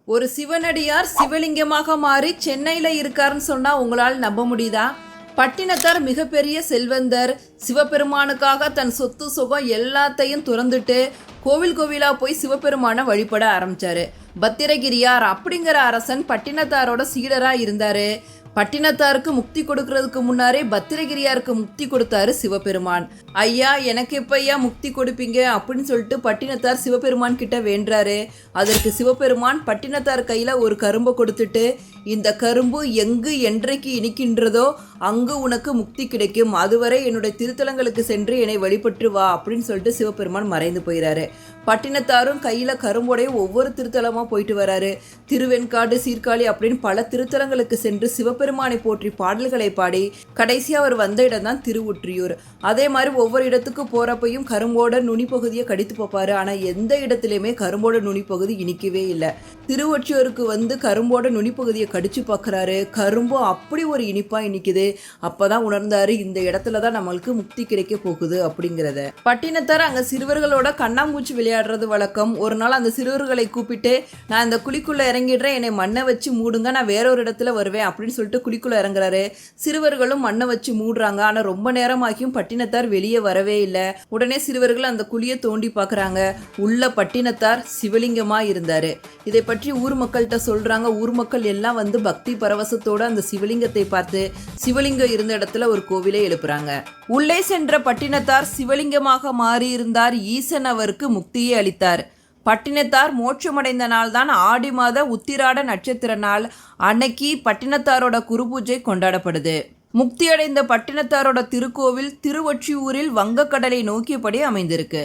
ஒரு சிவனடியார் சிவலிங்கமாக மாறி சென்னையில் இருக்காருன்னு சொன்னால் உங்களால் நம்ப முடியுதா? பட்டினத்தார் மிகப்பெரிய செல்வந்தர். சிவபெருமானுக்காக தன் சொத்து சுகம் எல்லாத்தையும் துறந்துட்டு கோவில் கோவிலாக போய் சிவபெருமானை வழிபட ஆரம்பித்தார். பத்திரகிரியார் அப்படிங்கிற அரசன் பட்டினத்தாரோட சீடராக இருந்தார். பட்டினத்தாருக்கு முக்தி கொடுக்கறதுக்கு முன்னாரே பத்திரகிரியாருக்கு முக்தி கொடுத்தாரு சிவபெருமான். ஐயா, எனக்கு எப்ப ஐயா முக்தி கொடுப்பீங்க அப்படின்னு சொல்லிட்டு பட்டினத்தார் சிவபெருமான் கிட்ட வேண்டாரு. அதற்கு சிவபெருமான் பட்டினத்தார் கையில் ஒரு கரும்பை கொடுத்துட்டு, இந்த கரும்பு எங்கு என்றைக்கு இனிக்கின்றதோ அங்கு உனக்கு முக்தி கிடைக்கும், அதுவரை என்னுடைய திருத்தலங்களுக்கு சென்று என்னை வழிபட்டு வா அப்படின்னு சொல்லிட்டு சிவபெருமான் மறைந்து போயிறாரு. பட்டினத்தாரும் கையில் கரும்போடைய ஒவ்வொரு திருத்தலமாக போயிட்டு வராரு. திருவெண்காடு, சீர்காழி அப்படின்னு பல திருத்தலங்களுக்கு சென்று சிவபெருமானை போற்றி பாடல்களை பாடி கடைசியாக அவர் வந்த இடம் தான் திருவொற்றியூர். அதே மாதிரி ஒவ்வொரு இடத்துக்கு போகிறப்பையும் கரும்போட நுனி பகுதியை கடித்து பார்ப்பாரு. ஆனால் எந்த இடத்துலையுமே கரும்போட நுனி பகுதி இனிக்கவே இல்லை. திருவொற்றியூருக்கு வந்து கரும்போட நுனி பகுதியை கடிச்சு பார்க்குறாரு. கரும்பு அப்படி ஒரு இனிப்பாக இனிக்குது. அப்போதான் உணர்ந்தாரு, இந்த இடத்துல தான் நம்மளுக்கு முக்தி கிடைக்க போகுது அப்படிங்கிறத. பட்டினத்தார் அங்கே சிறுவர்களோட கண்ணாம்பூச்சி விளையாடுறது வழக்கம். ஒரு நாள் அந்த சிறுவர்களை கூப்பிட்டு, நான் இந்த குழிக்குள்ளே இறங்கிடுறேன், என்னை மண்ணை வச்சு மூடுங்க, நான் வேற ஒரு இடத்துல வருவேன் அப்படின்னு சொல்லிட்டு குழிக்குள்ளே இறங்குறாரு. சிறுவர்களும் மண்ணை வச்சு மூடுறாங்க. ஆனால் ரொம்ப நேரமாகியும் பட்டினத்தார் வெளியே வரவே இல்லை. உடனே சிறுவர்கள் அந்த குழியை தோண்டி பார்க்குறாங்க. உள்ள பட்டினத்தார் சிவலிங்கமாக இருந்தார். இதை பற்றி ஊர் மக்கள்கிட்ட சொல்கிறாங்க. ஊர் மக்கள் எல்லாம் வந்து பக்தி பரவசத்தோடு அந்த சிவலிங்கத்தை பார்த்து சிவலிங்கம் இருந்த இடத்துல ஒரு கோவிலை எழுப்புறாங்க. உள்ளே சென்ற பட்டினத்தார் சிவலிங்கமாக மாறியிருந்தார். ஈசன் அவருக்கு முக்தியை அளித்தார். பட்டினத்தார் மோட்சமடைந்த நாள் தான் ஆடி மாத உத்திராட நட்சத்திர நாள். அன்னைக்கு பட்டினத்தாரோட குரு பூஜை கொண்டாடப்படுது. முக்தியடைந்த பட்டினத்தாரோட திருக்கோவில் திருவொற்றியூரில் வங்கக்கடலை நோக்கியபடி அமைந்திருக்கு.